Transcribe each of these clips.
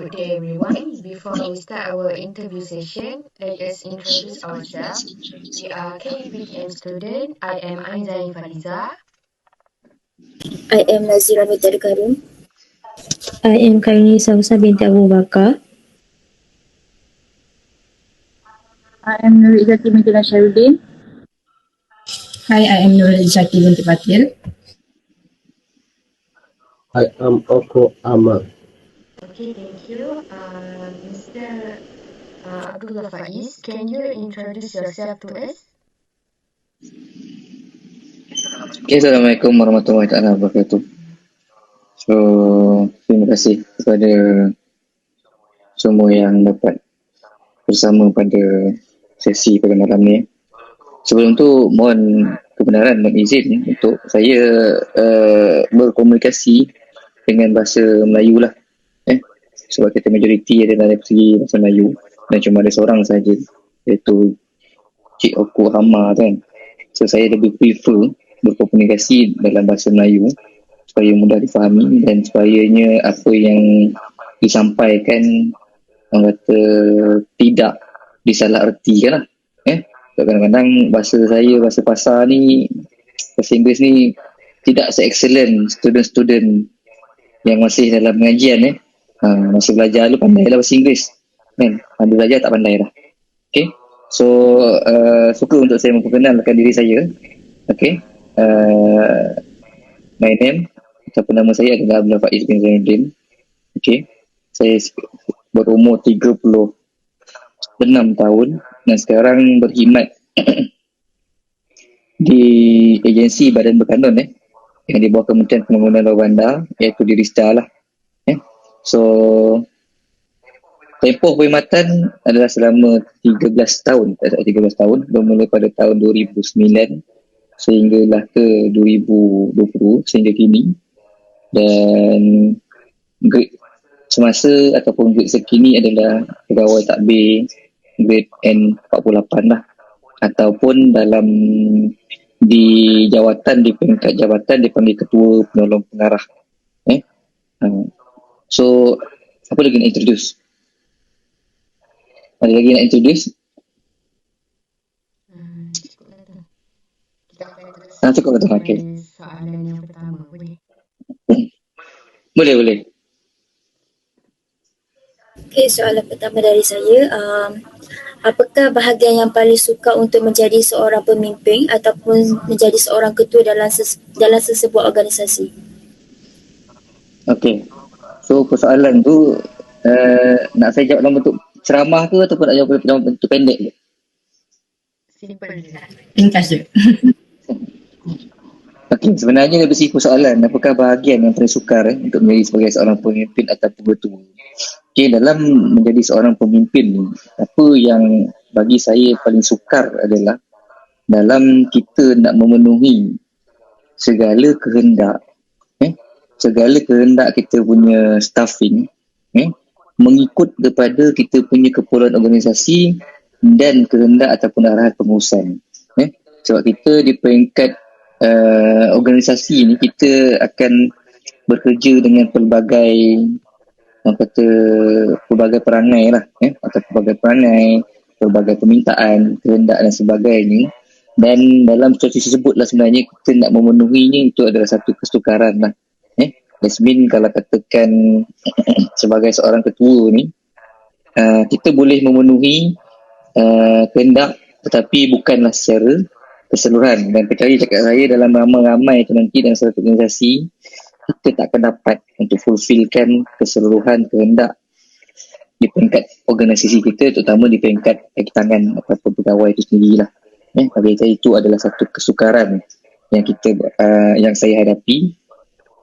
Good day, everyone. Before we start our interview session, let us introduce ourselves. We are KBTM student. I am Ainzani Fariza. I am Nazira Mitari Karim. I am Kaini Samsa binti Abu Bakar. I am Nur Izzati binti Nasharuddin. Hi, I am Nur Izzati binti Patil. I am Oko Amal. Okay, thank you. Mr. Abdullah Faiz, can you introduce yourself to us? Okay, Assalamualaikum warahmatullahi wabarakatuh. So, terima kasih kepada semua yang dapat bersama pada sesi pada malam ni. Sebelum tu, mohon kebenaran dan izin untuk saya berkomunikasi dengan bahasa Melayu lah. Sebab kita majoriti adalah dari segi bahasa Melayu dan cuma ada seorang saja, iaitu Cik Oku Hama kan. So, saya lebih prefer berkomunikasi dalam bahasa Melayu supaya mudah difahami dan supayanya apa yang disampaikan orang kata tidak disalah artikan lah. Kadang-kadang bahasa saya, bahasa pasar ni, bahasa Inggeris ni tidak se-excellent student-student yang masih dalam pengajian masih belajar lu pandai lah bahasa Inggeris kan, ada belajar tak pandai lah. Okay, so suka untuk saya memperkenalkan diri saya. Okay, my name ataupun nama saya adalah Abdullah Faiz bin Zainuddin. Okay, saya berumur 36 tahun dan sekarang berkhidmat di agensi Badan Berkanun yang di bawah Kementerian Pembangunan Bawah Bandar, iaitu di Rista lah. So, tempoh perkhidmatan adalah selama 13 tahun, 13 tahun, bermula pada tahun 2009 sehinggalah ke 2020 sehingga kini. Dan grade semasa ataupun grade sekini adalah pegawai takbir grade N48 lah, ataupun dalam di jawatan, di peringkat jabatan dipanggil ketua penolong pengarah. So, apa lagi nak introduce? Ada lagi nak introduce? Cukup lah tu. Okay. Soalan yang pertama, boleh? Boleh. Okay, soalan pertama dari saya. Apakah bahagian yang paling suka untuk menjadi seorang pemimpin ataupun menjadi seorang ketua dalam sesebuah organisasi? Okay. So, persoalan tu nak saya jawab dalam bentuk ceramah ke ataupun nak jawab dalam bentuk pendek je? Simple je. Ringkas je. Okay, sebenarnya dari segi persoalan, apakah bahagian yang paling sukar untuk menjadi sebagai seorang pemimpin ataupun ketua? Okay, dalam menjadi seorang pemimpin ni, apa yang bagi saya paling sukar adalah dalam kita nak memenuhi segala kehendak kita punya staffing mengikut kepada kita punya keperluan organisasi dan kehendak ataupun arahan pengurusan. Sebab kita di peringkat organisasi ni kita akan bekerja dengan pelbagai perangai lah, atau pelbagai permintaan, kehendak dan sebagainya. Dan dalam situasi tersebutlah sebenarnya kita nak memenuhinya, itu adalah satu kesukaran lah. Jasmine, kalau katakan sebagai seorang ketua ni, kita boleh memenuhi kehendak tetapi bukanlah secara keseluruhan. Dan percaya cakap saya, dalam ramai-ramai tu nanti dalam satu organisasi, kita tak akan dapat untuk fulfillkan keseluruhan kehendak di peringkat organisasi kita, terutama di peringkat kaki tangan ataupun pegawai itu sendirilah. Bagi saya itu adalah satu kesukaran yang saya hadapi.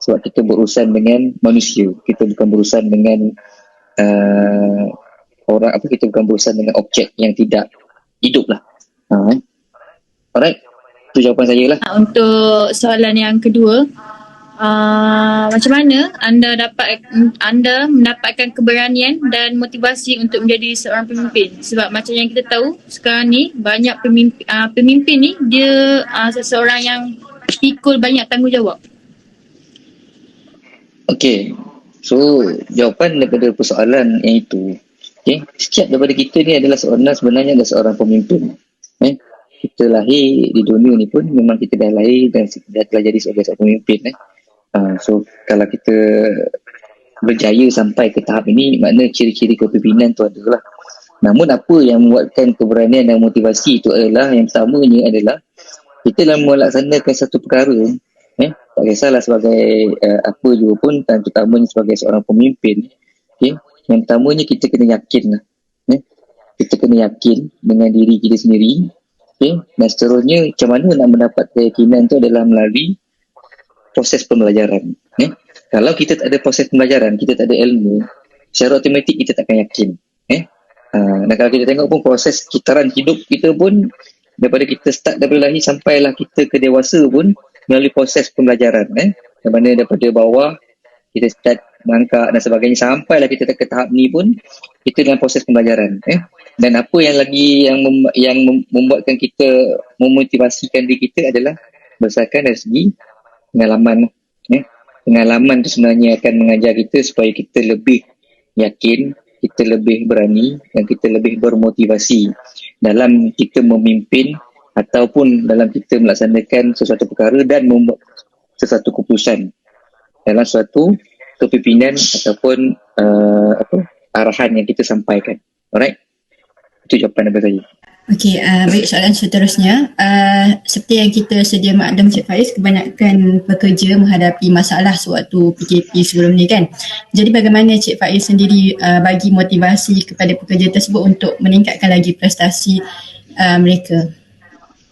Sebab kita berurusan dengan manusia, kita bukan berurusan dengan kita bukan berurusan dengan objek yang tidak hidup lah. Alright, itu jawapan saya lah. Untuk soalan yang kedua, macam mana anda mendapatkan keberanian dan motivasi untuk menjadi seorang pemimpin? Sebab macam yang kita tahu sekarang ni, banyak pemimpin ni dia seseorang yang pikul banyak tanggungjawab. Okay, So jawapan daripada persoalan yang itu, setiap daripada kita ni adalah sebenarnya adalah seorang pemimpin. Kita lahir di dunia ni pun memang kita dah lahir dan dah telah jadi sebagai seorang pemimpin. So kalau kita berjaya sampai ke tahap ini, makna ciri-ciri kepimpinan tu adalah. Namun apa yang membuatkan keberanian dan motivasi itu adalah, yang pertamanya adalah kita dalam melaksanakan satu perkara, tak kisahlah sebagai apa juga pun, dan terutamanya sebagai seorang pemimpin, yang pertamanya kita kena yakin lah. Kita kena yakin dengan diri kita sendiri, dan seterusnya macam mana nak mendapat keyakinan tu adalah melalui proses pembelajaran. Kalau kita tak ada proses pembelajaran, kita tak ada ilmu, secara automatik kita takkan yakin. Dan kalau kita tengok pun proses kitaran hidup kita pun, daripada kita start daripada lahir sampailah kita ke dewasa pun melalui proses pembelajaran. Yang mana daripada bawah kita start merangkak dan sebagainya sampailah kita ke tahap ni pun kita dalam proses pembelajaran. Dan apa yang lagi yang membuatkan kita memotivasikan diri kita adalah berdasarkan dari segi pengalaman. Pengalaman tu sebenarnya akan mengajar kita supaya kita lebih yakin, kita lebih berani dan kita lebih bermotivasi dalam kita memimpin ataupun dalam kita melaksanakan sesuatu perkara dan membuat sesuatu keputusan dalam suatu kepimpinan ataupun arahan yang kita sampaikan. Alright? Itu jawapan daripada saya. Okey, baik, soalan seterusnya. Seperti yang kita sedia maklum Cik Faiz, kebanyakan pekerja menghadapi masalah sewaktu PKP sebelum ni kan. Jadi bagaimana Cik Faiz sendiri bagi motivasi kepada pekerja tersebut untuk meningkatkan lagi prestasi mereka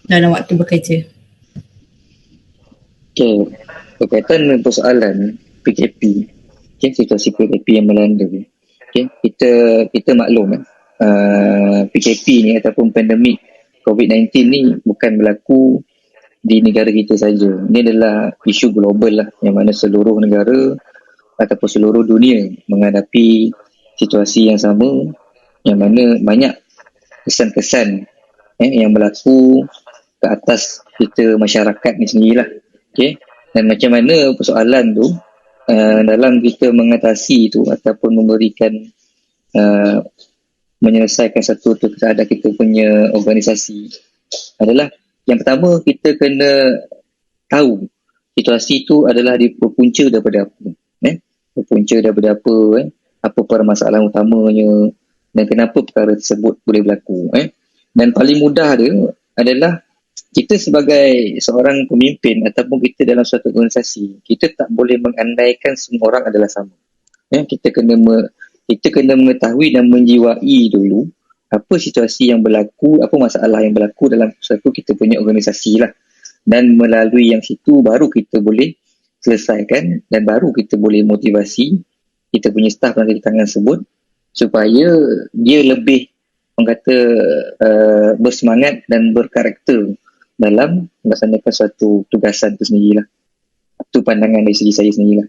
dalam waktu bekerja? Okey, berkaitan dengan persoalan PKP, situasi PKP yang melanda, kita maklum PKP ni ataupun pandemik COVID-19 ni bukan berlaku di negara kita saja. Ini adalah isu global lah, yang mana seluruh negara ataupun seluruh dunia menghadapi situasi yang sama, yang mana banyak kesan-kesan yang berlaku ke atas kita masyarakat ni sendirilah. Dan macam mana persoalan tu dalam kita mengatasi tu ataupun memberikan menyelesaikan satu terhadap kita punya organisasi adalah, yang pertama kita kena tahu situasi itu adalah berpunca daripada apa. Berpunca daripada apa, apa permasalahan utamanya dan kenapa perkara tersebut boleh berlaku. Dan paling mudah dia adalah kita sebagai seorang pemimpin ataupun kita dalam suatu organisasi, kita tak boleh mengandaikan semua orang adalah sama. Kita kena mengetahui dan menjiwai dulu apa situasi yang berlaku, apa masalah yang berlaku dalam suatu kita punya organisasi lah. Dan melalui yang situ baru kita boleh selesaikan dan baru kita boleh motivasi kita punya staf dan tangan tersebut supaya dia lebih bersemangat dan berkarakter dalam melaksanakan suatu tugasan itu sendirilah. Itu pandangan dari segi saya sendirilah.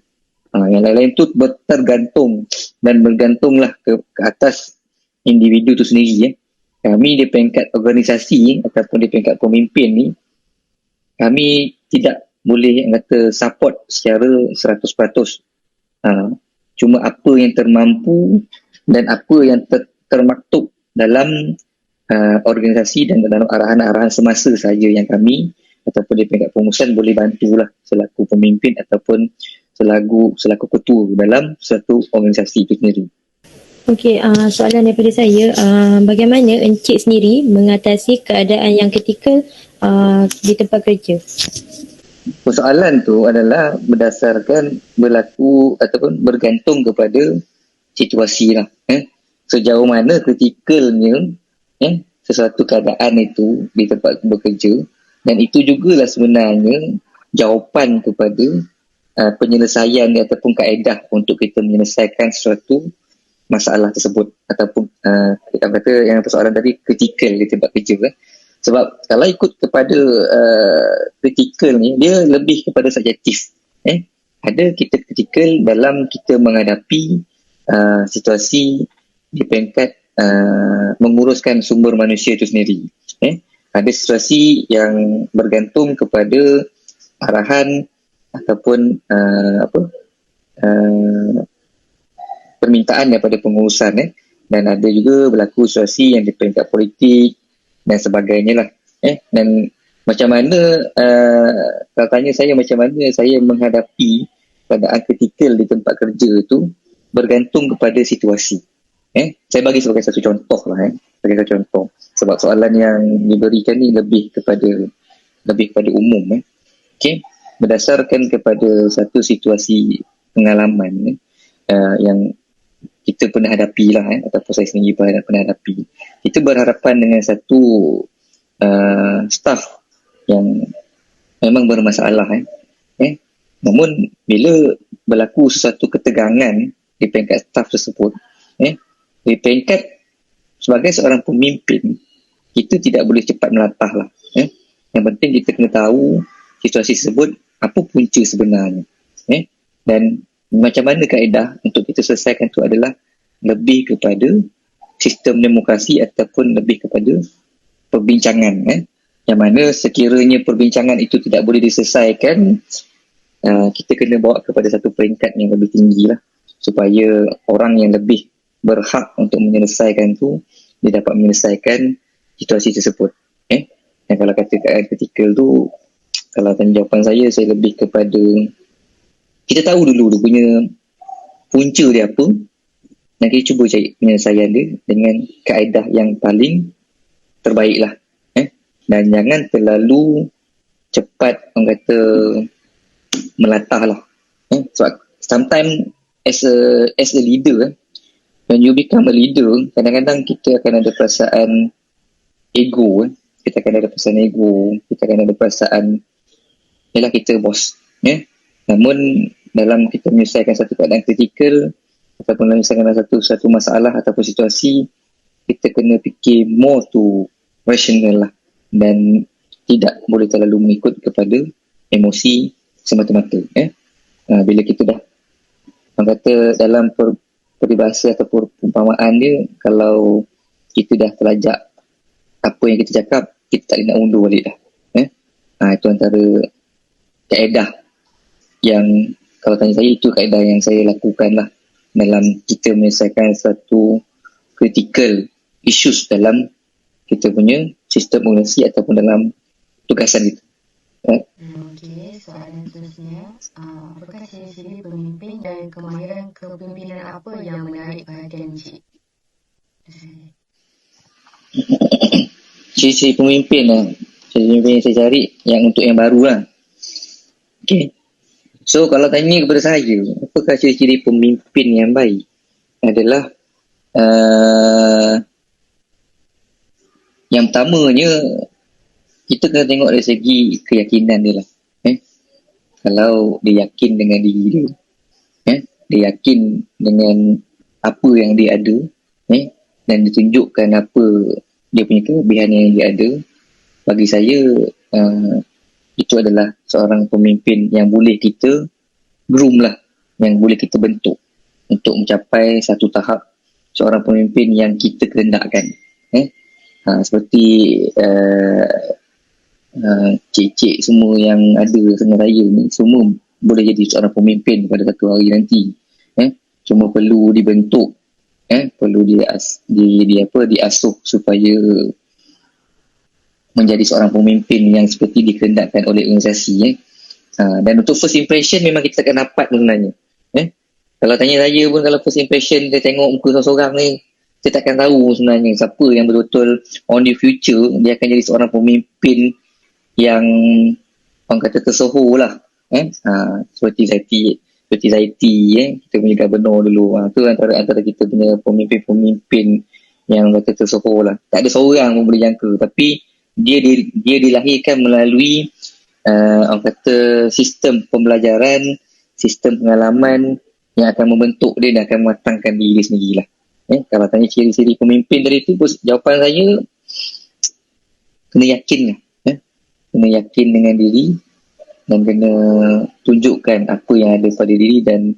Yang lain-lain tu tergantung dan bergantunglah ke atas individu tu sendiri. Kami di peringkat organisasi ataupun di peringkat pemimpin ni, kami tidak boleh kata support secara 100%. Cuma apa yang termampu dan apa yang termaktub dalam organisasi dan dalam arahan-arahan semasa saja yang kami ataupun di peringkat pengurusan boleh bantulah selaku pemimpin ataupun selaku ketua dalam suatu organisasi itu sendiri. Okey, soalan daripada saya, bagaimana Encik sendiri mengatasi keadaan yang kritikal di tempat kerja? Persoalan tu adalah berdasarkan berlaku ataupun bergantung kepada situasi lah. Sejauh mana kritikalnya sesuatu keadaan itu di tempat bekerja, dan itu jugalah sebenarnya jawapan kepada penyelesaian ataupun kaedah untuk kita menyelesaikan sesuatu masalah tersebut ataupun kita kata yang persoalan tadi kritikal di tempat kerja. Sebab kalau ikut kepada kritikal ni, dia lebih kepada subjektif. Ada kita kritikal dalam kita menghadapi situasi di peringkat menguruskan sumber manusia itu sendiri. Ada situasi yang bergantung kepada arahan ataupun permintaan daripada pengurusan dan ada juga berlaku situasi yang di peringkat politik dan sebagainya lah. Dan macam mana kalau tanya saya macam mana saya menghadapi keadaan kritikal di tempat kerja tu bergantung kepada situasi. Saya bagi sebagai satu contoh lah sebagai satu contoh sebab soalan yang diberikan ni lebih kepada umum berdasarkan kepada satu situasi pengalaman yang kita pernah hadapi lah ataupun saya sendiri pernah hadapi. Kita berhadapan dengan satu staff yang memang bermasalah namun bila berlaku sesuatu ketegangan di peringkat staff tersebut di peringkat sebagai seorang pemimpin kita tidak boleh cepat melatah lah yang penting kita kena tahu situasi tersebut apa punca sebenarnya dan macam mana kaedah untuk kita selesaikan tu adalah lebih kepada sistem demokrasi ataupun lebih kepada perbincangan yang mana sekiranya perbincangan itu tidak boleh diselesaikan kita kena bawa kepada satu peringkat yang lebih tinggi lah supaya orang yang lebih berhak untuk menyelesaikan tu dia dapat menyelesaikan situasi tersebut dan kalau kata keadaan kritikal tu kalau tanya jawapan saya lebih kepada kita tahu dulu dia punya punca dia apa dan kita cuba cari penyelesaian dia dengan kaedah yang paling terbaik lah dan jangan terlalu cepat orang kata melatah lah sebab sometimes as a leader when you become a leader kadang-kadang kita akan ada perasaan ego kita akan ada perasaan ialah kita bos namun dalam kita menyelesaikan satu keadaan kritikal ataupun menyelesaikan satu masalah ataupun situasi kita kena fikir more to rational lah dan tidak boleh terlalu mengikut kepada emosi semata-mata bila kita dah orang kata dalam peribahasa ataupun perumpamaan dia kalau kita dah terlajak apa yang kita cakap kita tak nak undur balik dah itu antara kaedah yang kalau tanya saya itu kaedah yang saya lakukan lah dalam kita menyelesaikan satu critical issues dalam kita punya sistem organisasi ataupun dalam tugasan kita. Okey, soalan seterusnya. Apakah ciri-ciri pemimpin dan kemahiran kepimpinan apa yang menarik perhatian Encik? Ciri-ciri pemimpin yang saya cari yang untuk yang baru lah. Okay. So kalau tanya kepada saya, apakah ciri-ciri pemimpin yang baik adalah yang pertamanya kita kena tengok dari segi keyakinan dia lah. Kalau dia yakin dengan diri dia, dia yakin dengan apa yang dia ada, dan ditunjukkan apa dia punya kelebihan yang dia ada, bagi saya itu adalah seorang pemimpin yang boleh kita groom lah, yang boleh kita bentuk untuk mencapai satu tahap seorang pemimpin yang kita kehendakkan. Seperti cik-cik semua yang ada dengan saya ni semua boleh jadi seorang pemimpin pada satu hari nanti. Cuma perlu dibentuk, perlu diasuh supaya menjadi seorang pemimpin yang seperti dikehendakkan oleh organisasi. Dan untuk first impression memang kita akan dapat sebenarnya. Kalau tanya saya pun, kalau first impression dia tengok muka seorang ni, kita takkan tahu sebenarnya siapa yang betul-betul on the future dia akan jadi seorang pemimpin yang orang kata tersohor lah. Seperti Zaiti, kita punya gubernur dulu. Tu antara kita punya pemimpin-pemimpin yang kata tersohor lah. Tak ada seorang pun boleh jangka, tapi dia dilahirkan melalui orang kata sistem pembelajaran, sistem pengalaman yang akan membentuk dia dan akan mematangkan diri sendiri lah. Kalau tanya ciri-ciri pemimpin tadi tu, jawapan saya kena yakin lah. Kena yakin dengan diri dan kena tunjukkan apa yang ada pada diri dan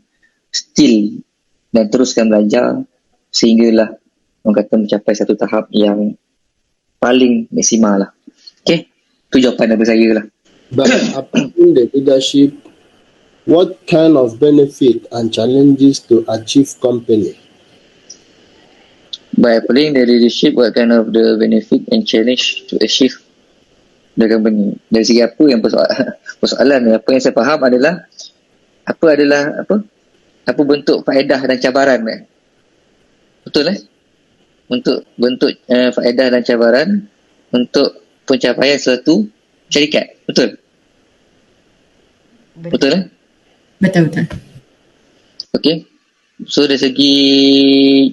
still dan teruskan belajar sehinggalah orang kata mencapai satu tahap yang paling maksimal lah. Okay, tu jawapan dari saya lah. But apapun the leadership What kind of benefit and challenges to achieve company? By applying the leadership, what kind of the benefit and challenge to achieve the company? Dari segi apa yang persoalan apa yang saya faham adalah apa bentuk faedah dan cabaran, betul untuk bentuk faedah dan cabaran untuk pencapaian suatu syarikat, betul Betul. okey. So dari segi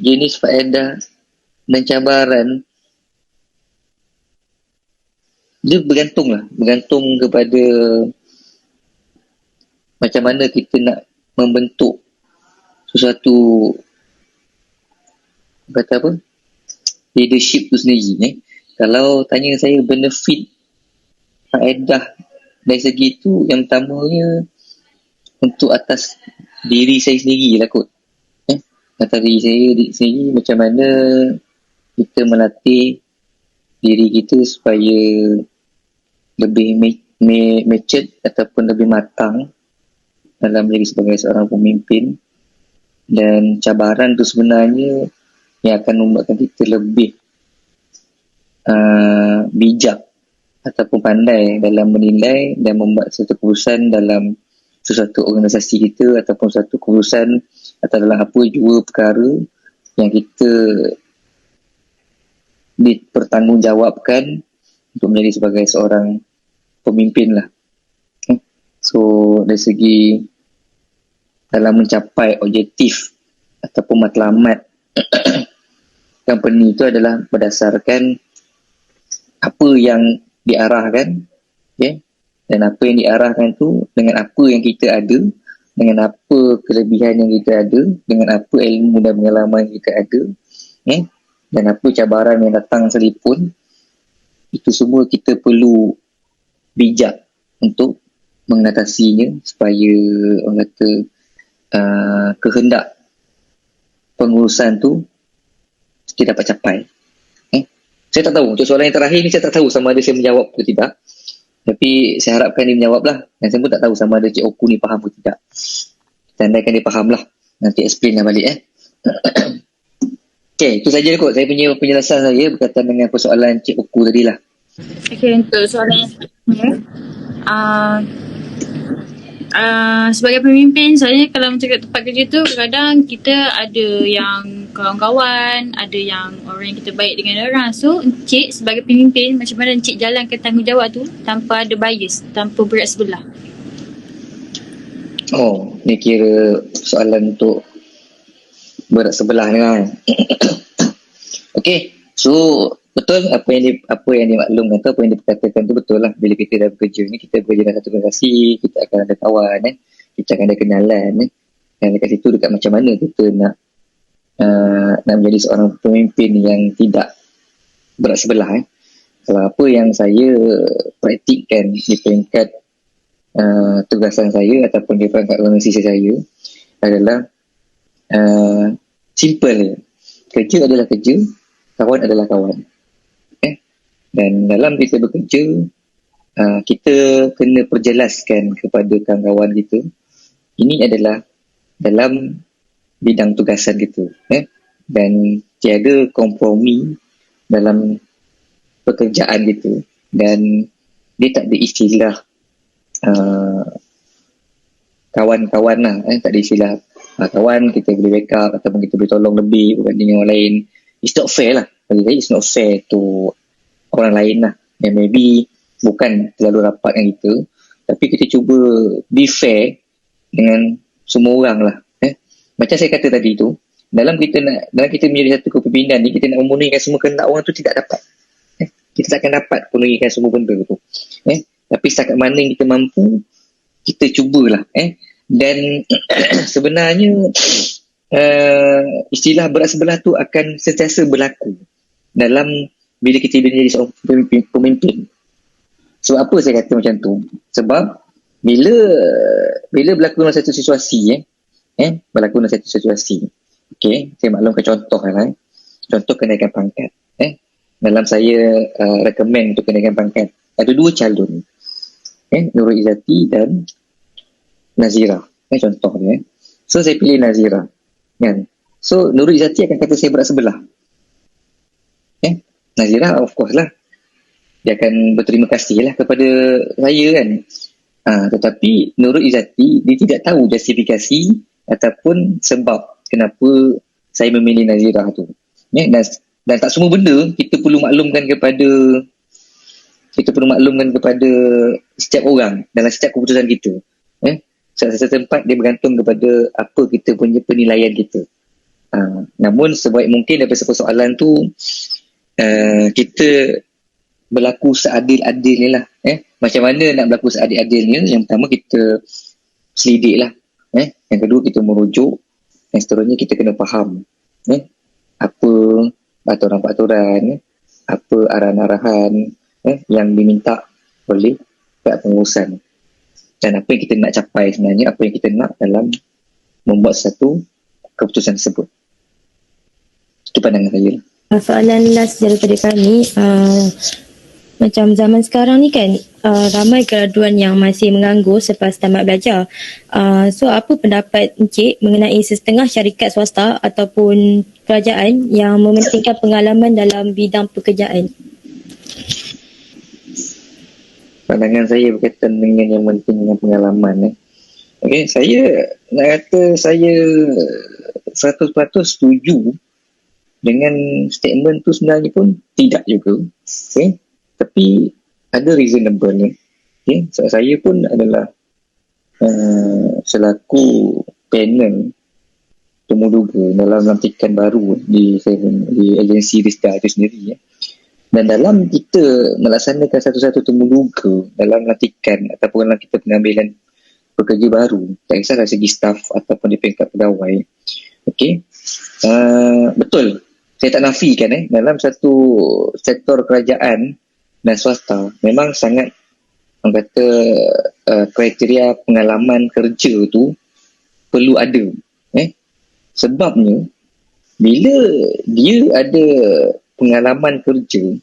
jenis faedah dan cabaran, dia bergantung kepada macam mana kita nak membentuk sesuatu, kata apa, leadership tu sendiri. Kalau tanya saya benefit faedah dari segi tu, yang pertamanya untuk atas diri saya sendiri lah kot. Atas diri saya sendiri, macam mana kita melatih diri kita supaya lebih matured ataupun lebih matang dalam menjadi sebagai seorang pemimpin. Dan cabaran tu sebenarnya yang akan membuatkan kita lebih bijak ataupun pandai dalam menilai dan membuat satu keputusan dalam sesuatu organisasi kita ataupun satu keputusan atau dalam apa jua perkara yang kita dipertanggungjawabkan untuk menjadi sebagai seorang pemimpin lah. So dari segi dalam mencapai objektif ataupun matlamat company itu adalah berdasarkan apa yang diarahkan, dan apa yang diarahkan tu dengan apa yang kita ada, dengan apa kelebihan yang kita ada, dengan apa ilmu dan pengalaman yang kita ada, dan apa cabaran yang datang sekalipun, itu semua kita perlu bijak untuk mengatasinya supaya orang kata kehendak pengurusan tu kita dapat capai. Saya tak tahu, untuk soalan yang terakhir ni saya tak tahu sama ada saya menjawab atau tidak. Tapi saya harapkan dia menjawab lah. Dan saya pun tak tahu sama ada Cik Oku ni faham atau tidak. Saya andaikan dia faham lah. Nanti explain lah balik. Okay, itu saja kot. Saya punya penjelasan saya berkaitan dengan persoalan Cik Oku tadi lah. Okay, untuk soalan yang sebagai pemimpin, saya kalau macam kat tempat kerja tu, kadang kita ada yang kawan-kawan, ada yang orang yang kita baik dengan orang. So Encik sebagai pemimpin, macam mana Encik jalankan tanggungjawab tu tanpa ada bias, tanpa berat sebelah? Oh, ni kira soalan untuk berat sebelah ni kan. Okay, so betul apa yang dimaklumkan tu, apa yang diperkatakan tu betul lah. Bila kita dah bekerja ni, kita bekerja dalam satu organisasi, kita akan ada kawan, kita akan ada kenalan, dan dekat situ dekat macam mana kita nak menjadi seorang pemimpin yang tidak berat sebelah. Kalau apa yang saya praktikkan di peringkat tugasan saya ataupun di peringkat organisasi saya adalah simple. Kerja adalah kerja, kawan adalah kawan. Dan dalam kita bekerja, kita kena perjelaskan kepada kawan-kawan kita, ini adalah dalam bidang tugasan kita, dan tiada kompromi dalam pekerjaan kita, dan dia tak ada istilah kawan-kawan lah, tak ada istilah kawan kita boleh backup ataupun kita boleh tolong lebih berbanding orang lain. It's not fair lah. Bagi saya, it's not fair to orang lain lah, yang maybe bukan terlalu rapat dengan kita, tapi kita cuba be fair dengan semua orang lah. Macam saya kata tadi tu, dalam kita menjadi satu kepimpinan ni, kita nak memenuhikan semua kehendak orang tu tidak dapat. Kita takkan dapat memenuhikan semua benda tu. Tapi setakat mana yang kita mampu, kita cubalah. Dan sebenarnya istilah berat sebelah tu akan sentiasa berlaku dalam bila kita menjadi seorang pemimpin. Sebab apa saya kata macam tu? Sebab bila berlaku dalam satu situasi, berlaku dalam satu situasi, okay, saya maklumkan contoh lah. Contoh kenaikan pangkat. Dalam saya recommend untuk kenaikan pangkat, ada dua calon, Nurul Izzati dan Nazira. Contohnya. So saya pilih Nazira. Kan? So Nurul Izzati akan kata saya berat sebelah. Nazira of course lah. Dia akan berterima kasih lah kepada saya kan. Tetapi Nurul Izzati dia tidak tahu justifikasi ataupun sebab kenapa saya memilih Nazira tu. Dan tak semua benda kita perlu maklumkan kepada setiap orang dalam setiap keputusan kita. Satu tempat dia bergantung kepada apa kita punya penilaian kita. Namun sebaik mungkin daripada persoalan tu kita berlaku seadil-adilnya lah. Macam mana nak berlaku seadil-adilnya? Yang pertama kita selidik lah. Yang kedua kita merujuk. Yang seterusnya kita kena faham apa aturan-aturan, apa arahan-arahan yang diminta oleh pihak pengurusan. Dan apa yang kita nak capai sebenarnya, apa yang kita nak dalam membuat satu keputusan tersebut. Itu pandangan saya. Soalan last daripada kami, macam zaman sekarang ni kan, ramai graduan yang masih menganggur selepas tamat belajar. So apa pendapat Encik mengenai setengah syarikat swasta ataupun kerajaan yang mementingkan pengalaman dalam bidang pekerjaan? Pandangan saya berkaitan dengan yang penting dengan pengalaman. Okay, saya nak kata saya 100% setuju dengan statement tu sebenarnya pun tidak juga. Okay? Tapi ada reasonable ni. Okay? So, saya pun adalah selaku panel temuduga dalam lantikan baru di agensi Rista itu sendiri. Dan dalam kita melaksanakan satu-satu temuduga dalam lantikan ataupun dalam kita pengambilan pekerja baru, tak kisahlah segi staf ataupun di peringkat pegawai. Okay? Betul. Saya tak nafikan dalam satu sektor kerajaan dan swasta memang sangat orang kata kriteria pengalaman kerja tu perlu ada. Sebabnya bila dia ada pengalaman kerja,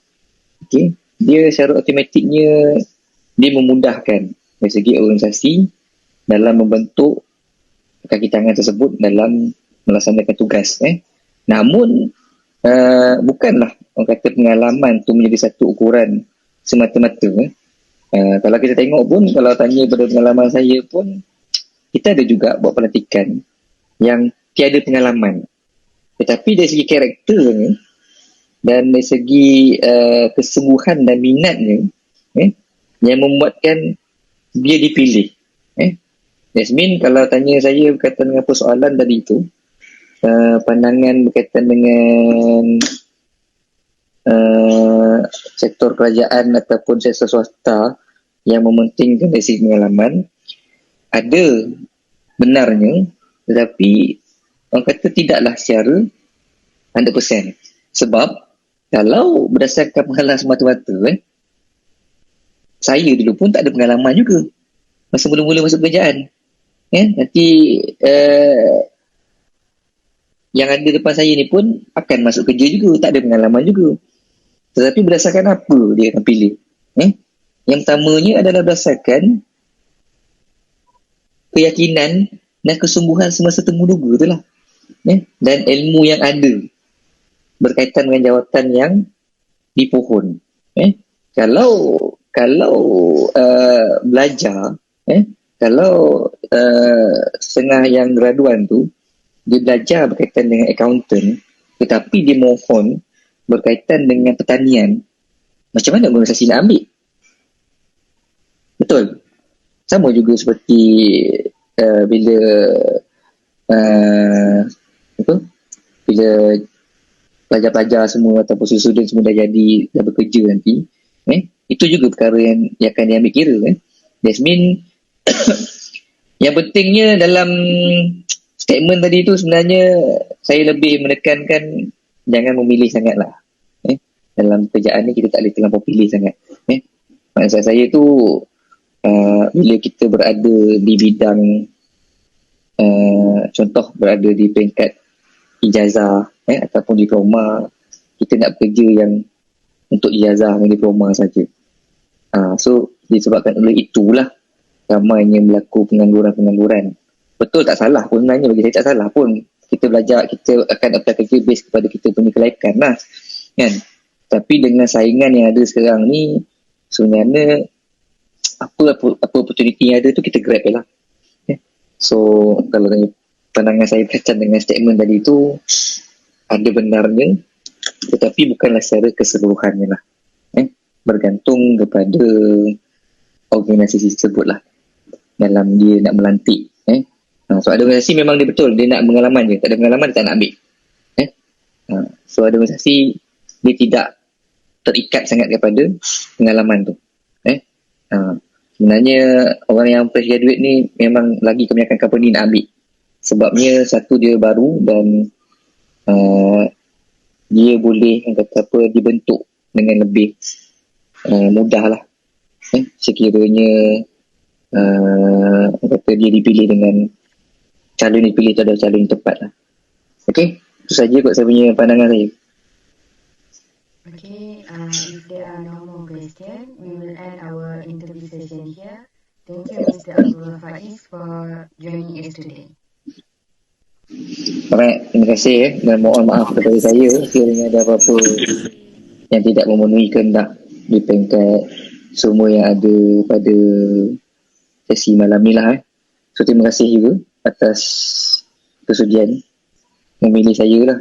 okay, dia secara automatiknya dia memudahkan dari segi organisasi dalam membentuk kaki tangan tersebut dalam melaksanakan tugas. Namun bukanlah orang kata pengalaman tu menjadi satu ukuran semata-mata. Kalau kita tengok pun, kalau tanya pada pengalaman saya pun, kita ada juga buat pelantikan yang tiada pengalaman. Tetapi dari segi karakternya dan dari segi kesungguhan dan minatnya yang membuatkan dia dipilih. Yasmin, kalau tanya saya berkaitan dengan persoalan tadi itu, pandangan berkaitan dengan sektor kerajaan ataupun sektor swasta yang mementingkan dari segi pengalaman, ada benarnya, tetapi orang kata tidaklah secara 100%. Sebab kalau berdasarkan pengalaman semata-mata, saya dulu pun tak ada pengalaman juga masa mula-mula masuk pekerjaan. Nanti yang ada depan saya ni pun akan masuk kerja juga, tak ada pengalaman juga. Tetapi berdasarkan apa dia akan pilih? Yang pertamanya adalah berdasarkan keyakinan dan kesungguhan semasa temuduga tu lah. Dan ilmu yang ada berkaitan dengan jawatan yang dipohon. Kalau belajar, kalau setengah yang graduan tu dia belajar berkaitan dengan accountant, tetapi dia mohon berkaitan dengan pertanian, macam mana organisasi nak ambil? Betul. Sama juga seperti bila pelajar-pelajar semua ataupun student semua dah bekerja nanti, itu juga perkara yang akan diambil kira. Jasmine, yang pentingnya dalam statement tadi tu sebenarnya saya lebih menekankan jangan memilih sangatlah. Dalam kerjaan ni kita tak boleh terlampau pilih sangat. Maksud saya tu bila kita berada di bidang contoh berada di peringkat ijazah ataupun diploma, kita nak bekerja yang untuk ijazah dan diploma saja. So disebabkan oleh itulah ramainya berlaku pengangguran-pengangguran. Betul tak salah pun sebenarnya, bagi saya tak salah pun. Kita belajar, kita akan apply kerja base kepada kita punya kelaikan lah. Kan? Tapi dengan saingan yang ada sekarang ni, sebenarnya apa opportunity yang ada tu kita grab je lah. So kalau pandangan saya berkaitan dengan statement tadi tu, ada benarnya, tetapi bukanlah secara keseluruhannya lah. Bergantung kepada organisasi tersebut lah dalam dia nak melantik. So ada organisasi memang dia betul, dia nak pengalaman je, tak ada pengalaman dia tak nak ambil. So ada organisasi dia tidak terikat sangat kepada pengalaman tu. Sebenarnya orang yang fresh graduate ni memang lagi kebanyakan company nak ambil. Sebabnya satu, dia baru, dan dia boleh dibentuk dengan lebih mudah lah. Sekiranya dia dipilih dengan calon dipilih tu adalah calon yang tepat lah. Okay, itu saja kot saya punya pandangan saya. Okay, if there are no more questions, we will end our interview session here. Thank you, Mr. Abdul Faiz, for joining us today. Alright, terima kasih dan mohon maaf kepada saya sekiranya ada apa-apa yang tidak memenuhi kehendak di peringkat semua yang ada pada sesi malam ni lah. So terima kasih juga atas kesudian memilih saya lah